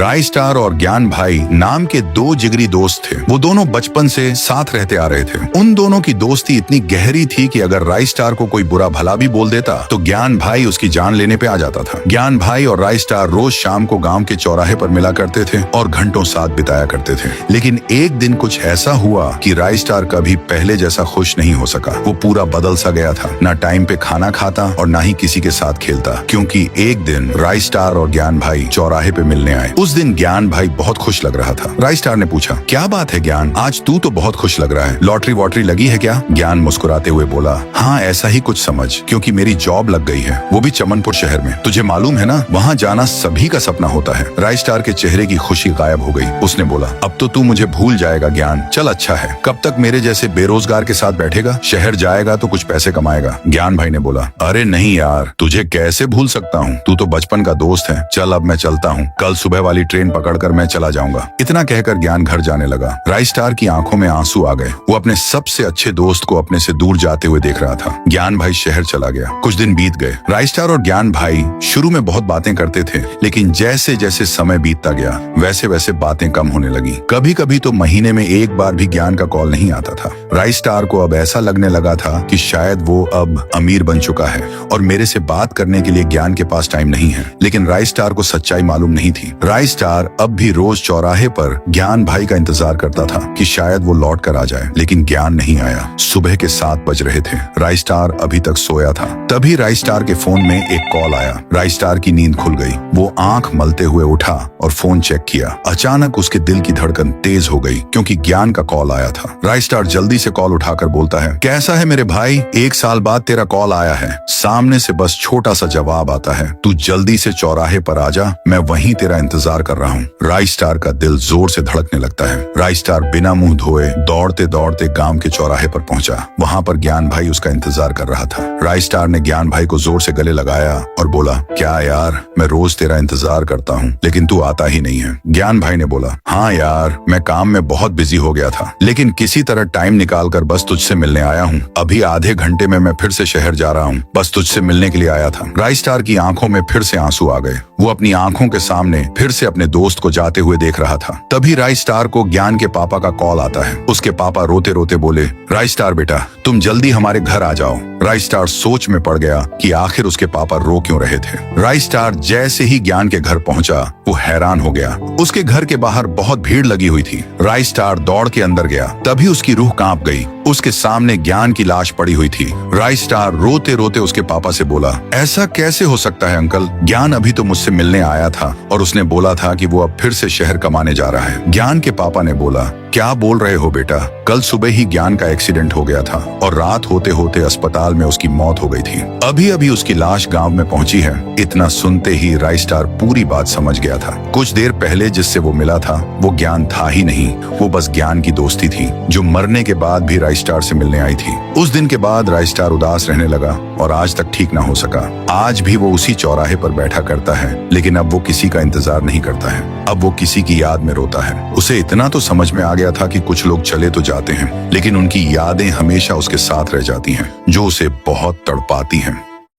राय star और ज्ञान भाई नाम के दो जिगरी दोस्त थे। वो दोनों बचपन से साथ रहते आ रहे थे। उन दोनों की दोस्ती इतनी गहरी थी कि अगर राय स्टार को कोई बुरा भला भी बोल देता तो ज्ञान भाई उसकी जान लेने पे आ जाता था। ज्ञान भाई और राय स्टार रोज शाम को गांव के चौराहे पर मिला करते थे और घंटों साथ बिताया करते थे। लेकिन एक दिन कुछ ऐसा हुआ कि राय स्टार कभी पहले जैसा खुश नहीं हो सका। वो पूरा बदल सा गया था। ना टाइम पे खाना खाता और ना ही किसी के साथ खेलता, क्योंकि एक दिन राय स्टार और ज्ञान भाई चौराहे पे मिलने आए। उस दिन ज्ञान भाई बहुत खुश लग रहा था। राय स्टार ने पूछा, क्या बात है ज्ञान, आज तू तो बहुत खुश लग रहा है, लॉटरी वॉटरी लगी है क्या? ज्ञान मुस्कुराते हुए बोला, हाँ ऐसा ही कुछ समझ, क्योंकि मेरी जॉब लग गई है, वो भी चमनपुर शहर में। तुझे मालूम है ना, वहाँ जाना सभी का सपना होता है। राय स्टार के चेहरे की खुशी गायब हो गई। उसने बोला, अब तो तू मुझे भूल जाएगा ज्ञान, चल अच्छा है, कब तक मेरे जैसे बेरोजगार के साथ बैठेगा? शहर जाएगा तो कुछ पैसे कमाएगा। ज्ञान भाई ने बोला, अरे नहीं यार, तुझे कैसे भूल सकता हूँ, तू तो बचपन का दोस्त है। चल अब मैं चलता हूँ, कल सुबह वाली ट्रेन पकड़कर मैं चला जाऊंगा। इतना कहकर ज्ञान घर जाने लगा। राय स्टार की आंखों में आंसू आ गए। वो अपने सबसे अच्छे दोस्त को अपने से दूर जाते हुए देख रहा था। ज्ञान भाई शहर चला गया। कुछ दिन बीत गए। राय स्टार और ज्ञान भाई शुरू में बहुत बातें करते थे, लेकिन जैसे जैसे समय बीतता गया वैसे वैसे बातें कम होने लगी। कभी कभी तो महीने में एक बार भी ज्ञान का कॉल नहीं आता था। राय स्टार को अब ऐसा लगने लगा था कि शायद वो अब अमीर बन चुका है और मेरे से बात करने के लिए ज्ञान के पास टाइम नहीं है। लेकिन राय स्टार को सच्चाई मालूम नहीं थी। राय स्टार अब भी रोज चौराहे पर ज्ञान भाई का इंतजार करता था कि शायद वो लौट कर आ जाए, लेकिन ज्ञान नहीं आया। सुबह के 7 बज रहे थे। राय स्टार अभी तक सोया था। तभी राय स्टार के फोन में एक कॉल आया। राय स्टार की नींद खुल गई। वो आंख मलते हुए उठा और फोन चेक किया। अचानक उसके दिल की धड़कन तेज हो गई, क्योंकि ज्ञान का कॉल आया था। राय स्टार जल्दी से कॉल उठाकर बोलता है, कैसा है मेरे भाई, 1 साल बाद तेरा कॉल आया है। सामने से बस छोटा सा जवाब आता है, तू जल्दी से चौराहे पर आ जा, मैं वहीं तेरा इंतजार कर रहा हूँ। राय स्टार का दिल जोर से धड़कने लगता है। राय स्टार बिना मुंह धोए दौड़ते दौड़ते गांव के चौराहे पर पहुंचा। वहां पर ज्ञान भाई उसका इंतजार कर रहा था। राय स्टार ने ज्ञान भाई को जोर से गले लगाया और बोला, क्या यार, मैं रोज तेरा इंतजार करता हूँ, लेकिन तू आता ही नहीं है। ज्ञान भाई ने बोला, हाँ यार, मैं काम में बहुत बिजी हो गया था, लेकिन किसी तरह टाइम निकालकर बस तुझसे मिलने आया हूँ। अभी आधे घंटे में मैं फिर से शहर जा रहा हूँ, बस तुझसे मिलने के लिए आया था। राय स्टार की आंखों में फिर से आंसू आ गए। वो अपनी आंखों के सामने फिर से अपने दोस्त को जाते हुए देख रहा था। तभी राय स्टार को ज्ञान के पापा का कॉल आता है। उसके पापा रोते रोते बोले, राय स्टार बेटा, तुम जल्दी हमारे घर आ जाओ। राय स्टार सोच में पड़ गया कि आखिर उसके पापा रो क्यों रहे थे। राय स्टार जैसे ही ज्ञान के घर पहुंचा, वो हैरान हो गया। उसके घर के बाहर बहुत भीड़ लगी हुई थी। राय स्टार दौड़ के अंदर गया। तभी उसकी रूह कांप गई। उसके सामने ज्ञान की लाश पड़ी हुई थी। राय स्टार रोते रोते उसके पापा से बोला, ऐसा कैसे हो सकता है अंकल, ज्ञान अभी तो मुझसे मिलने आया था और उसने बोला था कि वो अब फिर से शहर कमाने जा रहा है। ज्ञान के पापा ने बोला, क्या बोल रहे हो बेटा, कल सुबह ही ज्ञान का एक्सीडेंट हो गया था और रात होते होते अस्पताल में उसकी मौत हो गई थी। अभी अभी उसकी लाश गांव में पहुंची है। इतना सुनते ही राय स्टार पूरी बात समझ गया था। कुछ देर पहले जिससे वो मिला था वो ज्ञान था ही नहीं, वो बस ज्ञान की दोस्ती थी, जो मरने के बाद भी राय स्टार से मिलने आई थी। उस दिन के बाद राय स्टार उदास रहने लगा और आज तक ठीक ना हो सका। आज भी वो उसी चौराहे पर बैठा करता है, लेकिन अब वो किसी का इंतजार नहीं करता है। अब वो किसी की याद में रोता है। उसे इतना तो समझ में आ गया था कि कुछ लोग चले तो जाते हैं, लेकिन उनकी यादें हमेशा उसके साथ रह जाती हैं, जो उसे बहुत तड़पाती हैं।